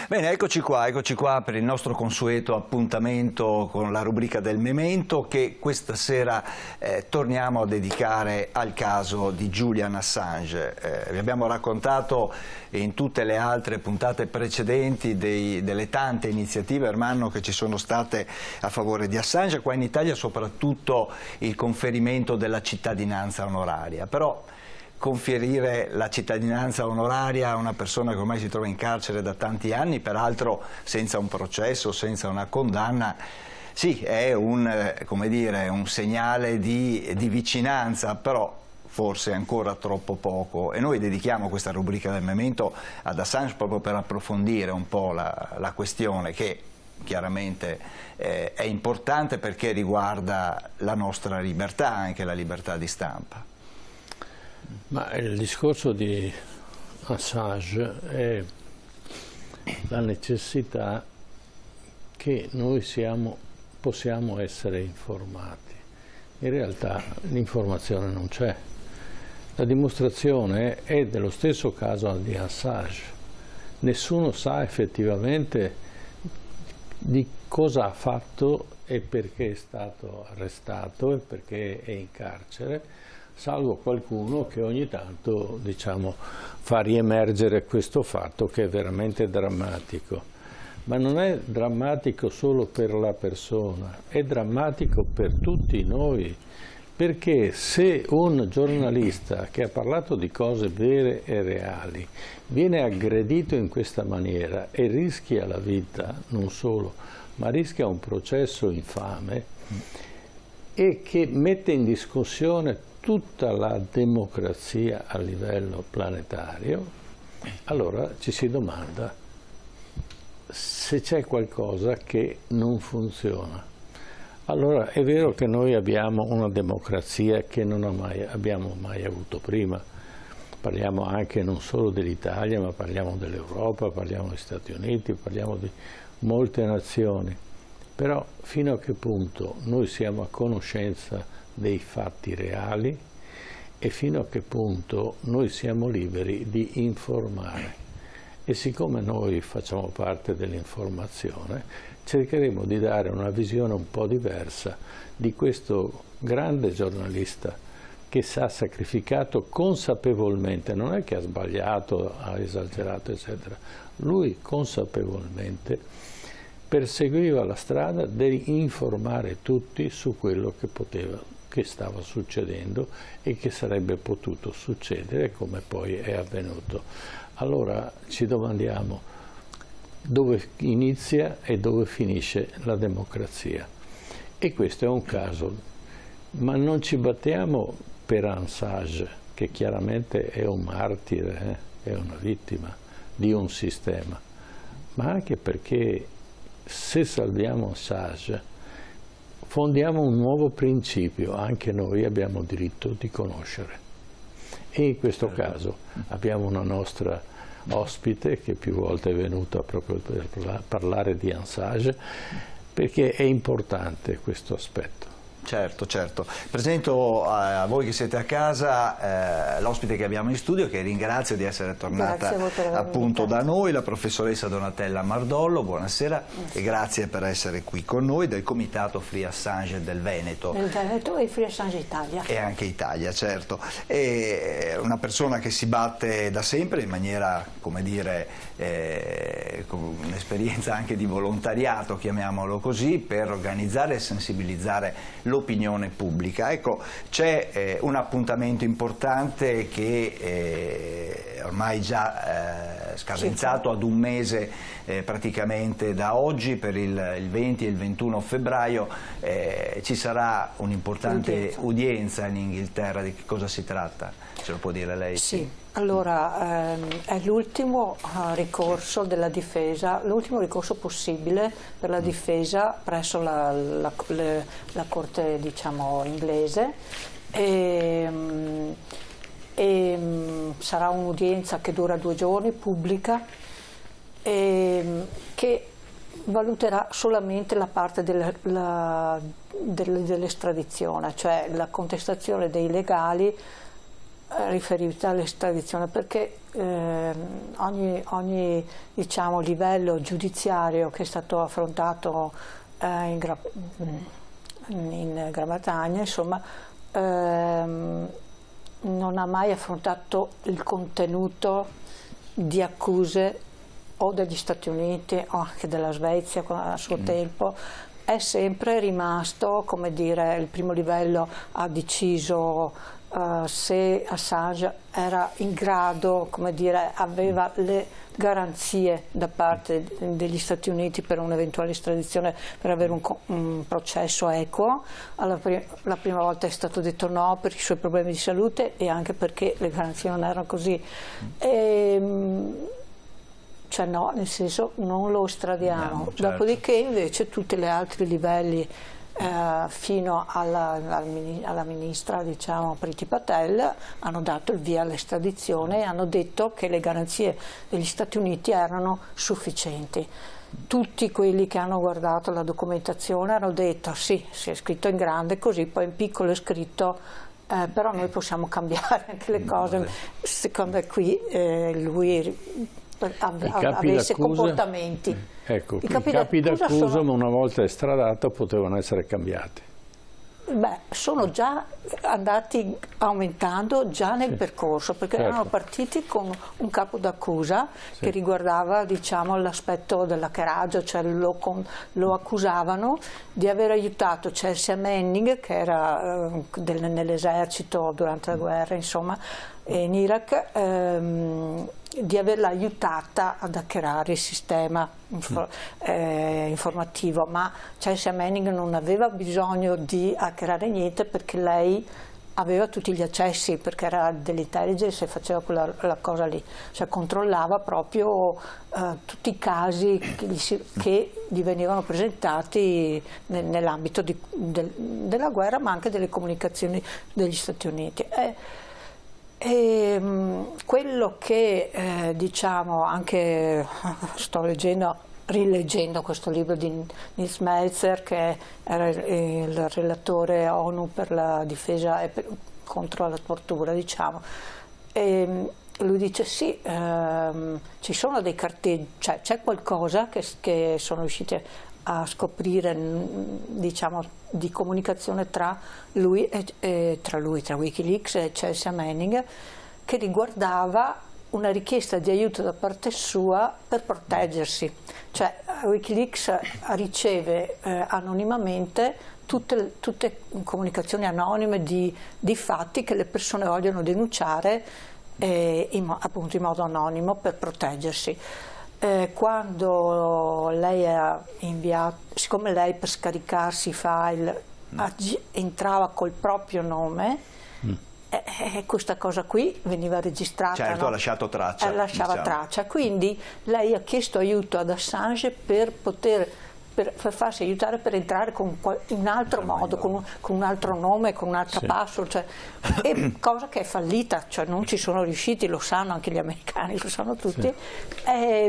Bene, eccoci qua per il nostro consueto appuntamento con la rubrica del Memento che questa sera torniamo a dedicare al caso di Julian Assange. Vi abbiamo raccontato in tutte le altre puntate precedenti delle tante iniziative, Ermanno, che ci sono state a favore di Assange, qua in Italia soprattutto il conferimento della cittadinanza onoraria, però conferire la cittadinanza onoraria a una persona che ormai si trova in carcere da tanti anni, peraltro senza un processo, senza una condanna, sì, è come dire, un segnale di vicinanza, però forse ancora troppo poco, e noi dedichiamo questa rubrica del Memento ad Assange proprio per approfondire un po' la questione che chiaramente è importante perché riguarda la nostra libertà, anche la libertà di stampa. Ma il discorso di Assange è la necessità che noi possiamo essere informati. In realtà l'informazione non c'è. La dimostrazione è dello stesso caso di Assange. Nessuno sa effettivamente di cosa ha fatto e perché è stato arrestato e perché è in carcere, salvo qualcuno che ogni tanto, diciamo, fa riemergere questo fatto che è veramente drammatico. Ma non è drammatico solo per la persona, è drammatico per tutti noi, perché se un giornalista che ha parlato di cose vere e reali viene aggredito in questa maniera e rischia la vita, non solo, ma rischia un processo infame e che mette in discussione tutta la democrazia a livello planetario, allora ci si domanda se c'è qualcosa che non funziona. Allora è vero che noi abbiamo una democrazia che non abbiamo mai avuto prima. Parliamo anche non solo dell'Italia, ma parliamo dell'Europa, parliamo degli Stati Uniti, parliamo di molte nazioni. Però fino a che punto noi siamo a conoscenza dei fatti reali e fino a che punto noi siamo liberi di informare. E siccome noi facciamo parte dell'informazione, cercheremo di dare una visione un po' diversa di questo grande giornalista che si è sacrificato consapevolmente, non è che ha sbagliato, ha esagerato, eccetera. Lui consapevolmente perseguiva la strada di informare tutti su quello che stava succedendo e che sarebbe potuto succedere, come poi è avvenuto. Allora ci domandiamo dove inizia e dove finisce la democrazia. E questo è un caso, ma non ci battiamo per Assange, che chiaramente è un martire, è una vittima di un sistema, ma anche perché se salviamo Assange fondiamo un nuovo principio, anche noi abbiamo diritto di conoscere. E in questo caso abbiamo una nostra ospite che più volte è venuta proprio per parlare di Assange, perché è importante questo aspetto. Certo, certo. Presento a voi che siete a casa l'ospite che abbiamo in studio, che ringrazio di essere tornata appunto da noi, la professoressa Donatella Mardollo, buonasera, e grazie per essere qui con noi, del Comitato Free Assange del Veneto. Del Veneto e Free Assange Italia. E anche Italia, certo. È una persona che si batte da sempre in maniera, come dire, con un'esperienza anche di volontariato, chiamiamolo così, per organizzare e sensibilizzare l'opinione pubblica. Ecco, c'è un appuntamento importante che ormai già scadenzato ad un mese praticamente da oggi, per il 20 e il 21 febbraio ci sarà un'importante udienza in Inghilterra. Di che cosa si tratta? Ce lo può dire lei? Sì. Allora, è l'ultimo ricorso della difesa, l'ultimo ricorso possibile per la difesa presso la Corte, diciamo, inglese, e sarà un'udienza che dura 2 giorni, pubblica, che valuterà solamente la parte dell'estradizione, cioè la contestazione dei legali riferita all'estradizione, perché ogni diciamo, livello giudiziario che è stato affrontato in Gran Bretagna, insomma, non ha mai affrontato il contenuto di accuse o degli Stati Uniti o anche della Svezia a suo tempo. È sempre rimasto, come dire, il primo livello ha deciso se Assange era in grado, come dire, aveva le garanzie da parte degli Stati Uniti per un'eventuale estradizione, per avere un processo equo. La prima volta è stato detto no per i suoi problemi di salute e anche perché le garanzie non erano così. Cioè no, nel senso non lo estradiamo. Certo. Dopodiché invece tutti gli altri livelli fino alla ministra, diciamo, Priti Patel, hanno dato il via all'estradizione e hanno detto che le garanzie degli Stati Uniti erano sufficienti. Tutti quelli che hanno guardato la documentazione hanno detto sì, si è scritto in grande così, poi in piccolo è scritto però noi possiamo cambiare anche le cose. Secondo me qui lui avesse comportamenti. Ecco, i capi d'accusa una volta estradata potevano essere cambiati. Beh, sono già andati aumentando già nel percorso, perché erano partiti con un capo d'accusa che riguardava, diciamo, l'aspetto dell'hackeraggio, cioè lo accusavano di aver aiutato Chelsea Manning, che era nell'esercito durante la guerra, insomma, in Iraq, di averla aiutata ad hackerare il sistema informativo, ma Chelsea Manning non aveva bisogno di hackerare niente perché lei aveva tutti gli accessi, perché era dell'intelligence e faceva quella cosa lì, cioè controllava proprio tutti i casi che gli venivano presentati nell'ambito della guerra, ma anche delle comunicazioni degli Stati Uniti. Quello che diciamo, anche sto rileggendo questo libro di Nils Melzer, che era il relatore ONU per la difesa e contro la tortura, diciamo, e lui dice sì, ci sono dei carteggi, cioè c'è qualcosa che sono riusciti a scoprire, diciamo, di comunicazione tra Wikileaks e Chelsea Manning, che riguardava una richiesta di aiuto da parte sua per proteggersi. Cioè Wikileaks riceve anonimamente tutte comunicazioni anonime di fatti che le persone vogliono denunciare appunto in modo anonimo per proteggersi. Quando lei ha inviato, siccome lei per scaricarsi i file entrava col proprio nome, questa cosa qui veniva registrata. Certo, ha lasciato traccia. Lasciava traccia, quindi lei ha chiesto aiuto ad Assange per farsi aiutare per entrare in un altro modo, con un altro nome, con un'altra password, cioè, cosa che è fallita, cioè non ci sono riusciti, lo sanno anche gli americani, lo sanno tutti,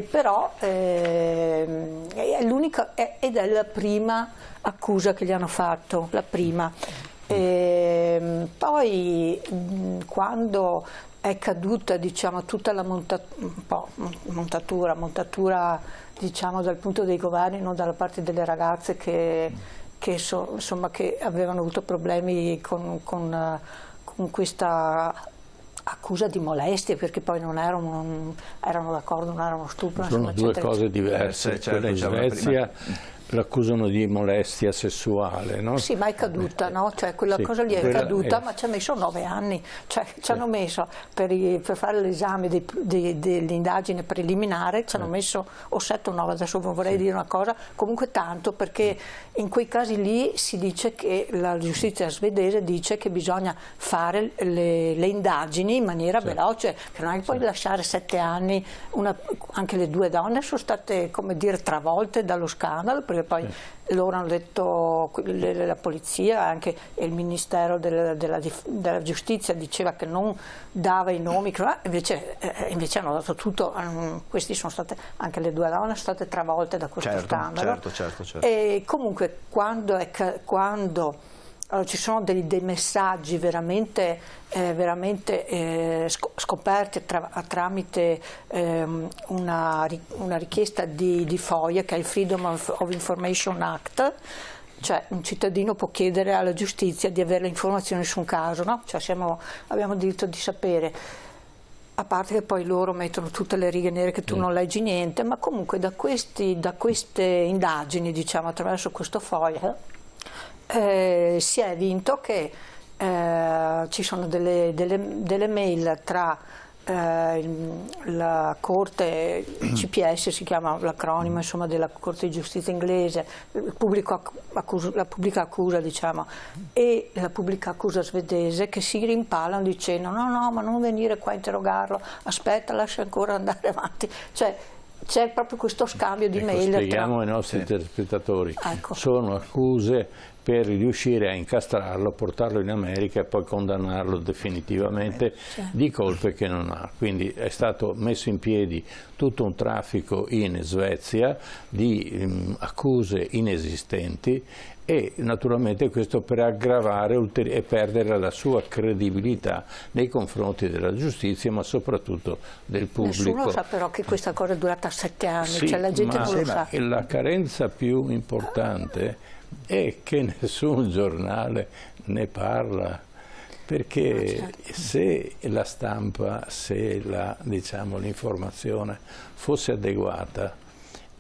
però è l'unica, ed è la prima accusa che gli hanno fatto, la prima. Poi quando è caduta, diciamo, tutta la montatura, diciamo, dal punto dei governi, non dalla parte delle ragazze che avevano avuto problemi con questa accusa di molestie, perché poi non erano d'accordo, non erano stupro. Sono due cose diverse. Quella in Svezia l'accusano di molestia sessuale, no? Sì, ma è caduta, no? Cioè quella cosa lì è caduta, ma ci ha messo 9 anni, cioè ci hanno messo per fare l'esame dell'indagine preliminare, ci hanno messo o 7 o 9, adesso non vorrei dire una cosa, comunque tanto, perché in quei casi lì si dice che la giustizia svedese dice che bisogna fare le indagini in maniera veloce, che non è che puoi lasciare 7 anni, anche le 2 donne sono state, come dire, travolte dallo scandalo, perché poi loro hanno detto, la polizia, anche il Ministero della Giustizia diceva che non dava i nomi, invece hanno dato tutto, questi sono state, anche le 2 donne sono state travolte da questo scandalo. Certo. E comunque quando allora, ci sono dei messaggi veramente scoperti tramite una richiesta di FOIA, che è il Freedom of Information Act. Cioè un cittadino può chiedere alla giustizia di avere le informazioni su un caso, no? Cioè abbiamo diritto di sapere, a parte che poi loro mettono tutte le righe nere che tu non leggi niente, ma comunque da queste indagini, diciamo, attraverso questo FOIA, si è vinto che ci sono delle mail tra la Corte CPS, si chiama l'acronimo, insomma, della Corte di Giustizia inglese, la pubblica accusa, diciamo, e la pubblica accusa svedese, che si rimpalano dicendo no, ma non venire qua a interrogarlo, aspetta, lascia ancora andare avanti. Cioè, c'è proprio questo scambio di mail. Spieghiamo ai nostri telespettatori, sono accuse per riuscire a incastrarlo, portarlo in America e poi condannarlo definitivamente di colpe che non ha. Quindi è stato messo in piedi tutto un traffico in Svezia di accuse inesistenti, e naturalmente questo per aggravare e perdere la sua credibilità nei confronti della giustizia, ma soprattutto del pubblico. Nessuno sa però che questa cosa è durata 7 anni, sì, cioè la gente non lo sa. La carenza più importante è che nessun giornale ne parla, perché se la stampa, se l'informazione fosse adeguata,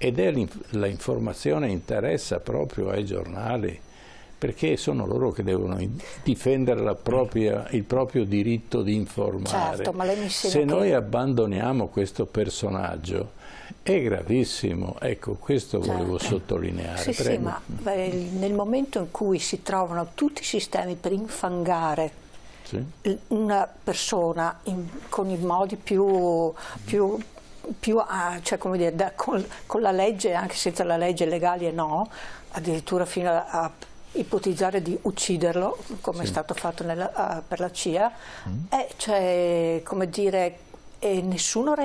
ed l'informazione interessa proprio ai giornali, perché sono loro che devono difendere il proprio diritto di informare. Certo, ma lei mi se noi abbandoniamo questo personaggio è gravissimo, ecco, questo volevo sottolineare. Sì, ma nel momento in cui si trovano tutti i sistemi per infangare una persona con i modi più cioè, come dire, con la legge, anche senza la legge, legali e no, addirittura fino a ipotizzare di ucciderlo, come è stato fatto per la CIA, cioè, come dire, nessuno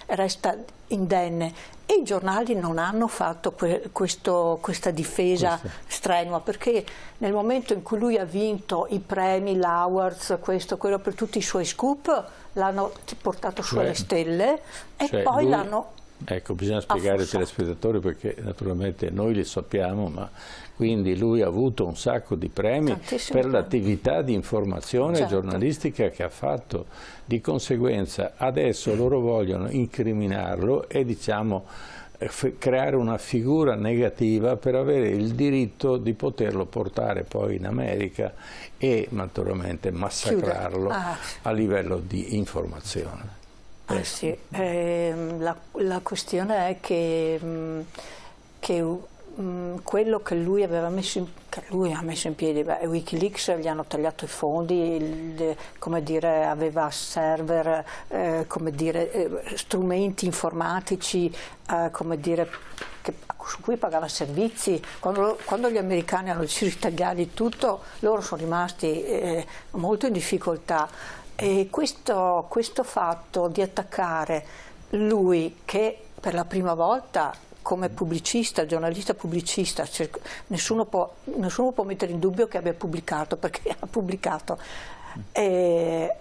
resta indenne, e i giornali non hanno fatto questa difesa strenua, perché nel momento in cui lui ha vinto i premi, l'Awards, quello per tutti i suoi scoop, l'hanno portato su alle stelle e poi l'hanno... Ecco, bisogna spiegare ai telespettatori, perché naturalmente noi li sappiamo, ma quindi lui ha avuto un sacco di premi per l'attività di informazione giornalistica che ha fatto. Di conseguenza adesso loro vogliono incriminarlo e, diciamo, creare una figura negativa per avere il diritto di poterlo portare poi in America e naturalmente massacrarlo a livello di informazione. Sì, la questione è che quello che lui ha messo in piedi, Wikileaks gli hanno tagliato i fondi, come dire, aveva server, come dire, strumenti informatici, come dire, su cui pagava servizi. Quando gli americani hanno deciso di tagliargli tutto, loro sono rimasti molto in difficoltà. E questo fatto di attaccare lui, che per la prima volta come pubblicista, giornalista pubblicista, nessuno può mettere in dubbio che abbia pubblicato, perché ha pubblicato, è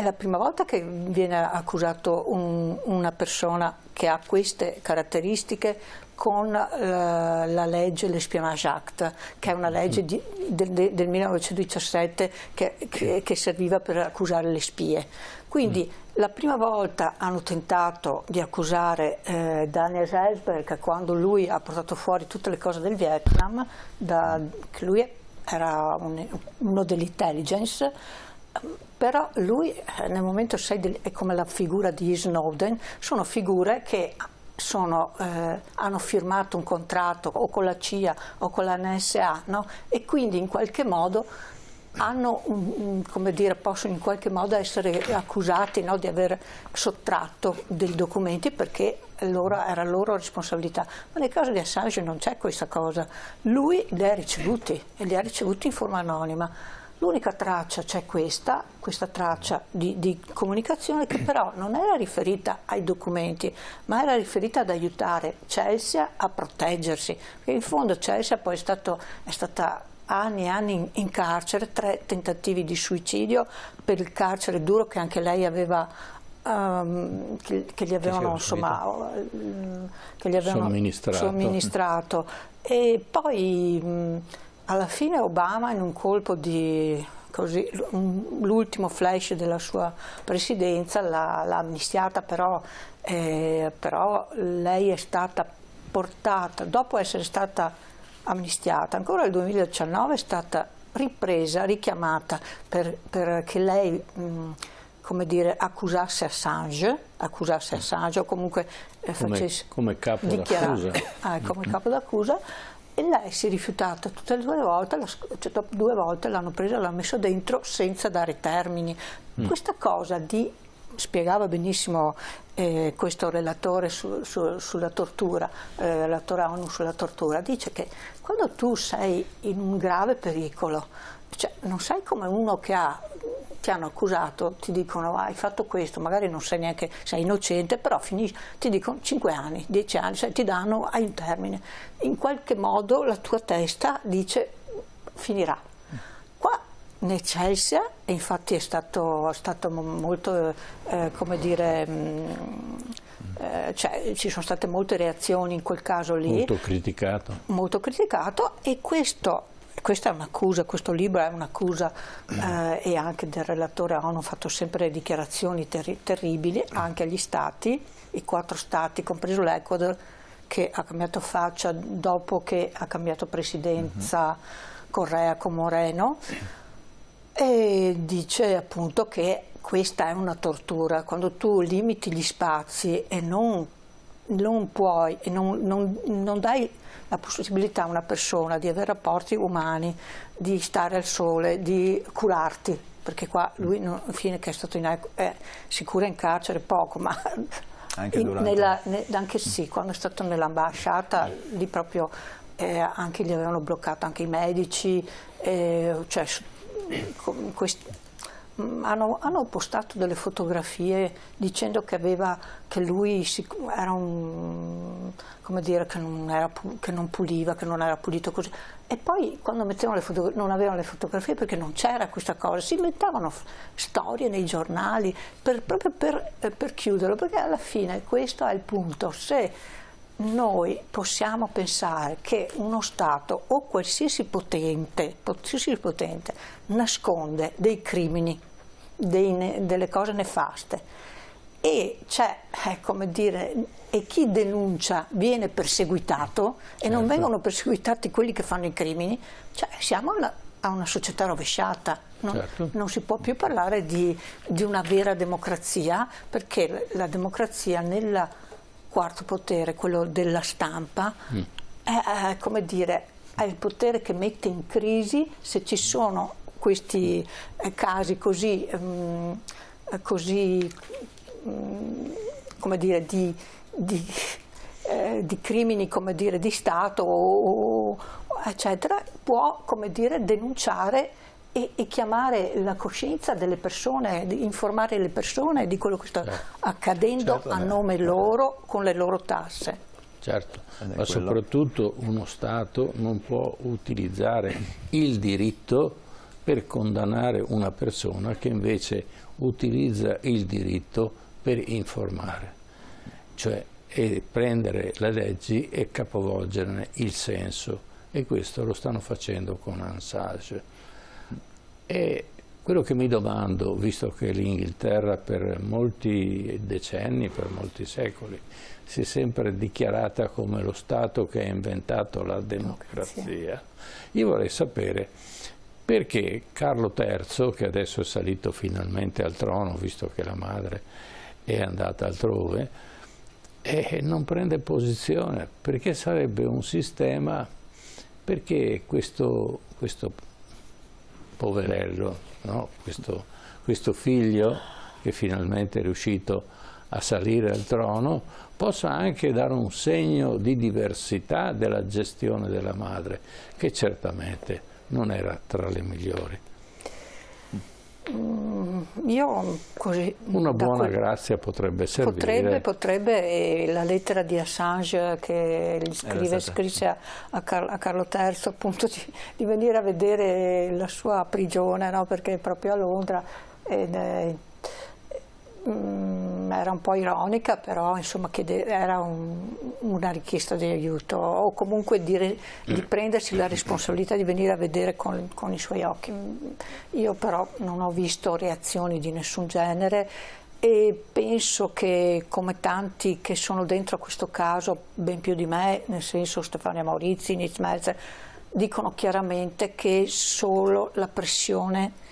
la prima volta che viene accusato una persona che ha queste caratteristiche con la legge, l'Espionage Act, che è una legge del 1917 che serviva per accusare le spie. Quindi la prima volta hanno tentato di accusare Daniel Ellsberg quando lui ha portato fuori tutte le cose del Vietnam, che lui era uno dell'intelligence, però lui nel momento è come la figura di Snowden, sono figure che hanno firmato un contratto o con la CIA o con la NSA, no? E quindi in qualche modo come dire, possono in qualche modo essere accusati, no, di aver sottratto dei documenti, perché era loro responsabilità. Ma nel caso di Assange non c'è questa cosa, lui li ha ricevuti e li ha ricevuti in forma anonima. L'unica traccia c'è questa traccia di comunicazione, che però non era riferita ai documenti, ma era riferita ad aiutare Chelsea a proteggersi. Perché in fondo Chelsea poi è stata anni e anni in carcere, 3 tentativi di suicidio per il carcere duro che anche lei aveva, che gli avevano somministrato. E poi alla fine Obama, in un colpo di l'ultimo flash della sua presidenza, l'ha amnistiata, però lei è stata portata, dopo essere stata amnistiata, ancora nel 2019 è stata richiamata perché lei come dire, accusasse Assange o comunque facesse come capo d'accusa. Come capo d'accusa, e lei si è rifiutata tutte e 2 volte, dopo 2 volte l'hanno presa e l'hanno messo dentro senza dare termini. Questa cosa spiegava benissimo questo relatore sulla tortura, relatore ONU sulla tortura, dice che quando tu sei in un grave pericolo, cioè non sei come uno che ti hanno accusato, ti dicono hai fatto questo, magari non sai neanche, sei innocente, però ti dicono 5 anni, 10 anni, ti danno a un termine. In qualche modo la tua testa dice finirà. Qua nel Chelsea, e infatti è stato molto, come dire, cioè, ci sono state molte reazioni in quel caso lì. Molto criticato, e questa è un'accusa, questo libro è un'accusa, e anche del relatore ONU ha fatto sempre dichiarazioni terribili anche agli stati, i 4 stati, compreso l'Ecuador, che ha cambiato faccia dopo che ha cambiato presidenza Correa con Moreno, e dice appunto che questa è una tortura, quando tu limiti gli spazi e non puoi, e non dai la possibilità a una persona di avere rapporti umani, di stare al sole, di curarti, perché qua lui, fine che è stato si cura in carcere poco, ma anche sì, quando è stato nell'ambasciata lì proprio anche gli avevano bloccato anche i medici, cioè, hanno postato delle fotografie dicendo che lui era come dire, che non puliva, che non era pulito così, e poi quando mettevano non avevano le fotografie perché non c'era questa cosa, si inventavano storie nei giornali proprio per chiuderlo, perché alla fine questo è il punto. Se noi possiamo pensare che uno Stato o qualsiasi potente nasconde dei crimini, delle cose nefaste, e c'è, come dire, e chi denuncia viene perseguitato, e non vengono perseguitati quelli che fanno i crimini, cioè siamo a una società rovesciata. Non si può più parlare di una vera democrazia, perché la democrazia nel quarto potere, quello della stampa, è come dire, è il potere che mette in crisi se ci sono questi casi così come dire, di crimini, come dire, di Stato, eccetera, può, come dire, denunciare e chiamare la coscienza delle persone, informare le persone di quello che sta accadendo a nome loro, con le loro tasse. Certo, ma soprattutto uno Stato non può utilizzare il diritto per condannare una persona che invece utilizza il diritto per informare, cioè prendere le leggi e capovolgerne il senso, e questo lo stanno facendo con Assange. E quello che mi domando, visto che l'Inghilterra per molti decenni, per molti secoli, si è sempre dichiarata come lo Stato che ha inventato la democrazia, io vorrei sapere perché Carlo III, che adesso è salito finalmente al trono, visto che la madre è andata altrove, non prende posizione, perché sarebbe un sistema, perché questo poverello, no? questo figlio che finalmente è riuscito a salire al trono, possa anche dare un segno di diversità della gestione della madre, che certamente non era tra le migliori. io così... Una buona grazia potrebbe servire. Potrebbe, e la lettera di Assange che scrisse a Carlo III appunto di venire a vedere la sua prigione, no? Perché è proprio a Londra, era un po' ironica, però insomma era una richiesta di aiuto, o comunque di prendersi la responsabilità di venire a vedere con i suoi occhi. Io però non ho visto reazioni di nessun genere e penso che, come tanti che sono dentro a questo caso, ben più di me, nel senso Stefania Maurizi, Nils Melzer, dicono chiaramente che solo la pressione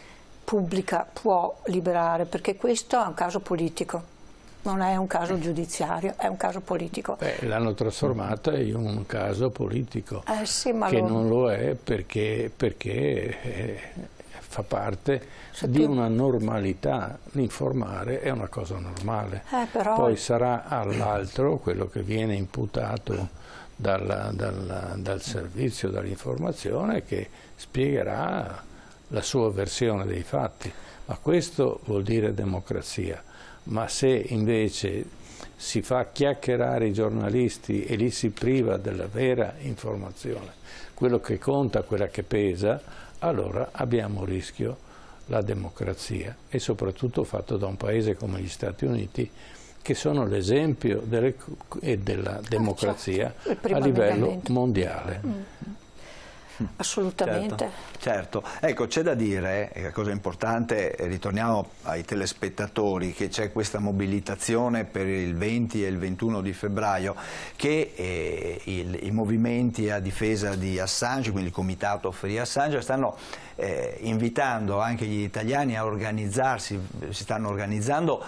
pubblica può liberare, perché questo è un caso politico, non è un caso giudiziario, è un caso politico. L'hanno trasformata in un caso politico, sì, ma che non lo è perché fa parte di una normalità. L'informare è una cosa normale, però... poi sarà all'altro, quello che viene imputato dal servizio, dall'informazione, che spiegherà la sua versione dei fatti, ma questo vuol dire democrazia. Ma se invece si fa chiacchierare i giornalisti e li si priva della vera informazione, quello che conta, quella che pesa, allora abbiamo a rischio la democrazia, e soprattutto fatto da un paese come gli Stati Uniti, che sono l'esempio della democrazia a livello mondiale. Assolutamente. Certo. Ecco, c'è da dire, la cosa importante, ritorniamo ai telespettatori, che c'è questa mobilitazione per il 20 e il 21 di febbraio, che i movimenti a difesa di Assange, quindi il comitato Free Assange, stanno invitando anche gli italiani a organizzarsi, si stanno organizzando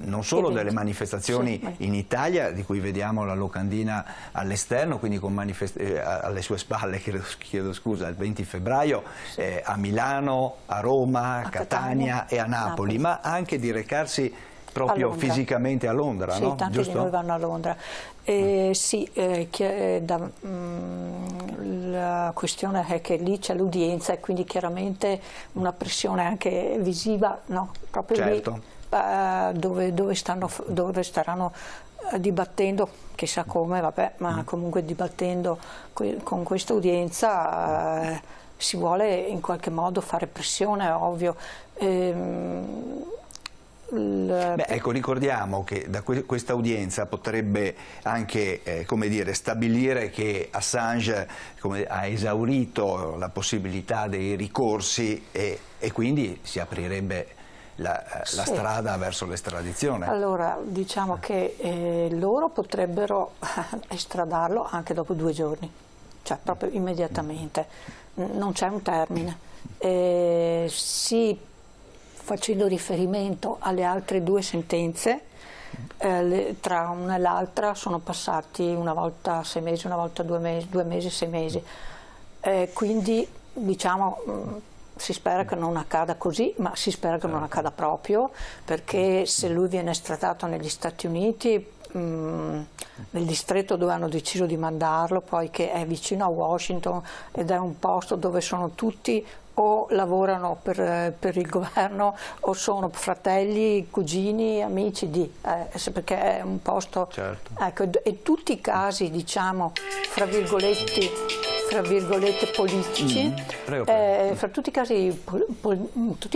non solo delle manifestazioni in Italia, di cui vediamo la locandina all'esterno, quindi con alle sue spalle, chiedo scusa, il 20 febbraio, a Milano, a Roma, a Catania e a Napoli, ma anche di recarsi proprio fisicamente a Londra, sì, no? Tanti Giusto? di noi vanno a Londra. Sì, la questione è che lì c'è l'udienza e quindi chiaramente una pressione anche visiva, no? Proprio certo. Lì dove staranno dibattendo, chissà come, vabbè, ma comunque dibattendo con questa udienza si vuole in qualche modo fare pressione, è ovvio. Ecco, ricordiamo che da questa udienza potrebbe anche come dire, stabilire che Assange ha esaurito la possibilità dei ricorsi e quindi si aprirebbe la strada verso l'estradizione. Allora, diciamo che loro potrebbero estradarlo anche dopo 2 giorni, cioè proprio immediatamente, non c'è un termine. Facendo riferimento alle altre 2 sentenze, tra una e l'altra sono passati una volta 6 mesi, una volta 2 mesi, 2 mesi, 6 mesi. Quindi diciamo si spera che non accada così, ma si spera che non accada proprio, perché se lui viene estradato negli Stati Uniti, nel distretto dove hanno deciso di mandarlo, poi che è vicino a Washington ed è un posto dove sono tutti o lavorano per il governo o sono fratelli, cugini, amici perché è un posto, certo. Ecco, e tutti i casi, diciamo, fra virgolette politici, fra tutti i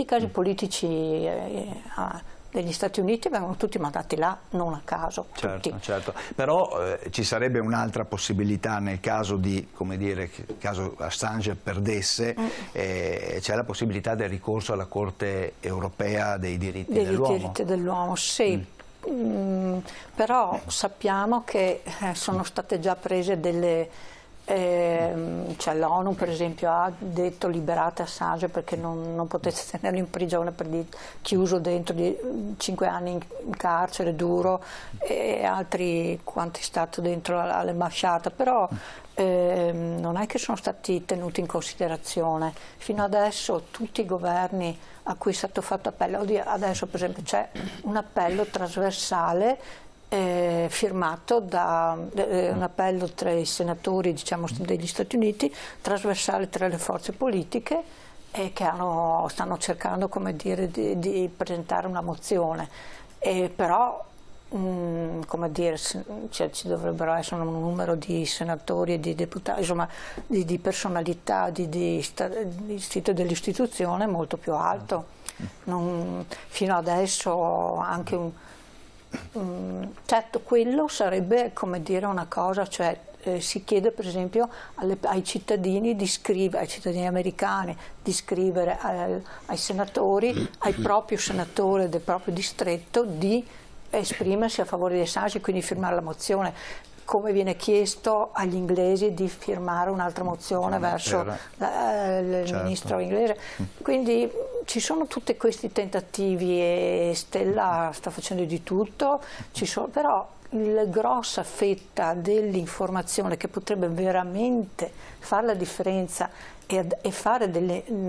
casi politici degli Stati Uniti vengono tutti mandati là, non a caso. Certo, certo. Però ci sarebbe un'altra possibilità nel caso di, come dire, che il caso Assange perdesse, c'è la possibilità del ricorso alla Corte europea dei diritti dell'uomo. Dei diritti dell'uomo, sì. Però sappiamo che sono state già prese delle... cioè l'ONU per esempio ha detto liberate Assange perché non potete tenerlo in prigione chiuso dentro 5 anni in carcere duro, e altri quanti è stato dentro alle ambasciate, però non è che sono stati tenuti in considerazione fino adesso. Tutti i governi a cui è stato fatto appello, adesso per esempio c'è un appello trasversale firmato un appello tra i senatori, diciamo, degli Stati Uniti, trasversale tra le forze politiche, e che stanno cercando, come dire, di presentare una mozione, però come dire, cioè, ci dovrebbero essere un numero di senatori e di deputati, insomma di personalità dell'istituzione molto più alto. Fino adesso anche certo, quello sarebbe, come dire, una cosa, cioè si chiede per esempio ai cittadini ai cittadini americani di scrivere ai senatori, al proprio senatore del proprio distretto, di esprimersi a favore di Assange, quindi firmare la mozione, come viene chiesto agli inglesi di firmare un'altra mozione verso il ministro inglese. Quindi ci sono tutti questi tentativi e Stella sta facendo di tutto, però la grossa fetta dell'informazione che potrebbe veramente fare la differenza e fare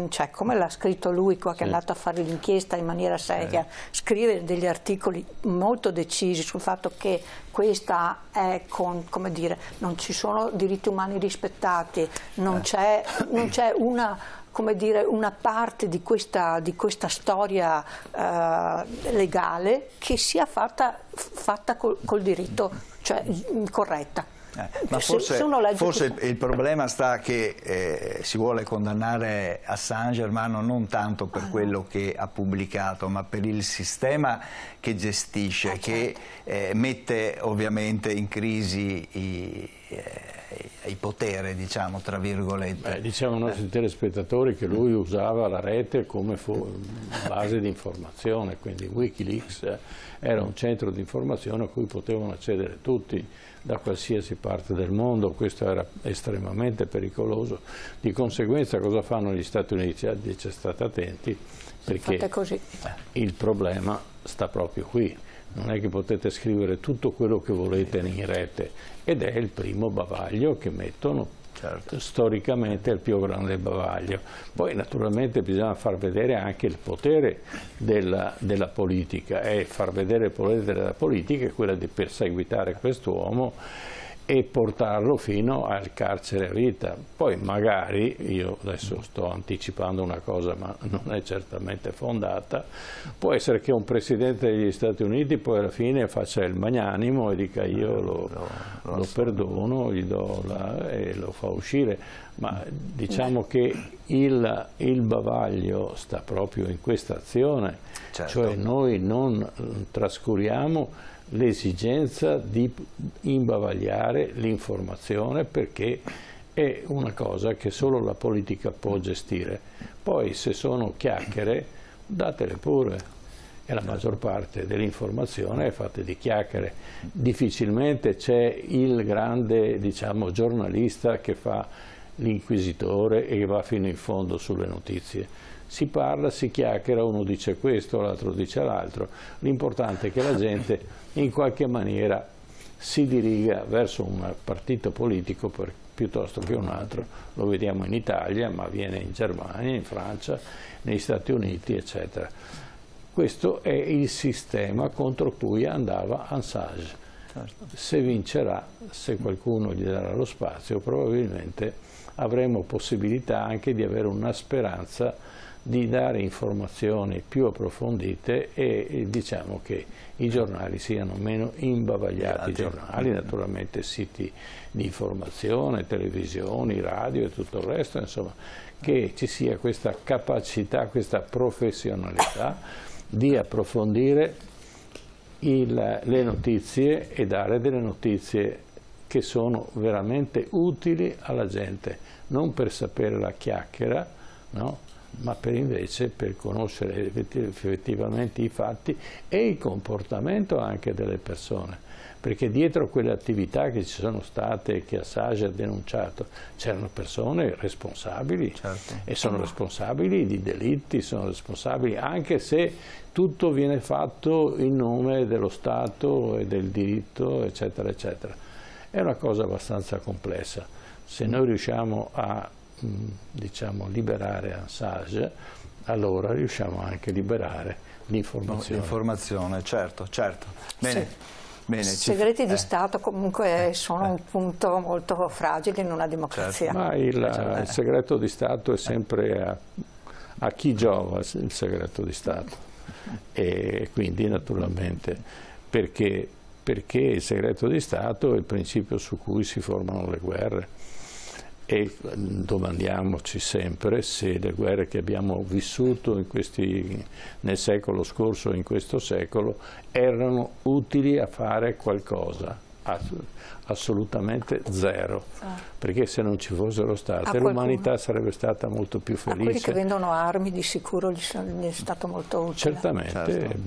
cioè come l'ha scritto lui qua, che è andato a fare l'inchiesta in maniera seria, scrivere degli articoli molto decisi sul fatto che questa è come dire, non ci sono diritti umani rispettati, non c'è una, come dire, una parte di questa storia legale che sia fatta col diritto, cioè corretta. Ma forse il problema sta che si vuole condannare Assange, ma non tanto per quello che ha pubblicato, ma per il sistema che gestisce, che mette ovviamente in crisi i poteri, diciamo, tra virgolette. Diciamo ai nostri telespettatori che lui usava la rete come base di informazione, quindi Wikileaks era un centro di informazione a cui potevano accedere tutti da qualsiasi parte del mondo. Questo era estremamente pericoloso. Di conseguenza cosa fanno gli Stati Uniti? Dice: state attenti, perché il problema sta proprio qui. Non è che potete scrivere tutto quello che volete in rete, ed è il primo bavaglio che mettono. Certo. Storicamente è il più grande bavaglio. Poi naturalmente bisogna far vedere anche il potere della politica, e far vedere il potere della politica è quella di perseguitare quest'uomo e portarlo fino al carcere a vita. Poi magari, io adesso sto anticipando una cosa ma non è certamente fondata, può essere che un presidente degli Stati Uniti poi alla fine faccia il magnanimo e dica: io lo perdono, gli do e lo fa uscire. Ma diciamo che il bavaglio sta proprio in questa azione, certo. Cioè noi non trascuriamo l'esigenza di imbavagliare l'informazione, perché è una cosa che solo la politica può gestire. Poi se sono chiacchiere, datele pure, e la maggior parte dell'informazione è fatta di chiacchiere. Difficilmente c'è il grande, diciamo, giornalista che fa l'inquisitore e che va fino in fondo sulle notizie. Si parla, si chiacchiera, uno dice questo, l'altro dice l'altro. L'importante è che la gente in qualche maniera si diriga verso un partito politico piuttosto che un altro. Lo vediamo in Italia, ma avviene in Germania, in Francia, negli Stati Uniti, eccetera. Questo è il sistema contro cui andava Assange. Se vincerà, se qualcuno gli darà lo spazio, probabilmente avremo possibilità anche di avere una speranza di dare informazioni più approfondite e diciamo che i giornali siano meno imbavagliati. I giornali, naturalmente siti di informazione, televisioni, radio e tutto il resto, insomma, che ci sia questa capacità, questa professionalità di approfondire le notizie e dare delle notizie che sono veramente utili alla gente, non per sapere la chiacchiera, no? Ma per conoscere effettivamente i fatti e il comportamento anche delle persone, perché dietro quelle attività che ci sono state, che Assange ha denunciato, c'erano persone responsabili, certo. E sono responsabili di delitti, sono responsabili anche se tutto viene fatto in nome dello Stato e del diritto, eccetera, eccetera. È una cosa abbastanza complessa. Se noi riusciamo a diciamo liberare Assange, allora riusciamo anche a liberare l'informazione. L'informazione, certo. Bene. Sì. Bene, i segreti di Stato comunque sono un punto molto fragile in una democrazia. Certo. Ma il segreto di Stato è sempre a chi giova il segreto di Stato? E quindi naturalmente perché il segreto di Stato è il principio su cui si formano le guerre. E domandiamoci sempre se le guerre che abbiamo vissuto nel secolo scorso e in questo secolo erano utili a fare qualcosa. Assolutamente zero, perché se non ci fossero state l'umanità sarebbe stata molto più felice. A quelli che vendono armi di sicuro gli è stato molto utile. Certamente,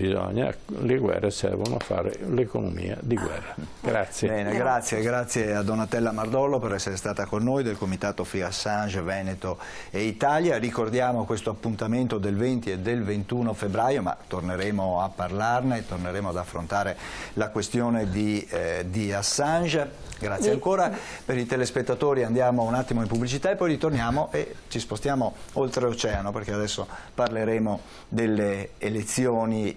le guerre servono a fare l'economia di guerra. Grazie. Bene, grazie a Donatella Mardollo per essere stata con noi del Comitato Free Assange Veneto e Italia. Ricordiamo questo appuntamento del 20 e del 21 febbraio, ma torneremo a parlarne, torneremo ad affrontare la questione di Assange. Grazie ancora. Per i telespettatori andiamo un attimo in pubblicità e poi ritorniamo e ci spostiamo oltreoceano, perché adesso parleremo delle elezioni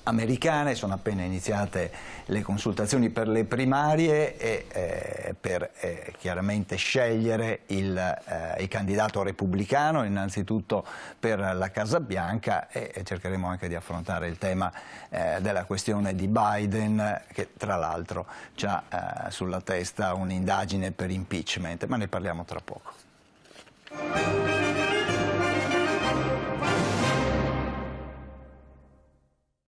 americane. Sono appena iniziate le consultazioni per le primarie e per chiaramente scegliere il candidato repubblicano, innanzitutto per la Casa Bianca, e cercheremo anche di affrontare il tema della questione di Biden, che tra l'altro ha sulla testa un'indagine per impeachment, ma ne parliamo tra poco.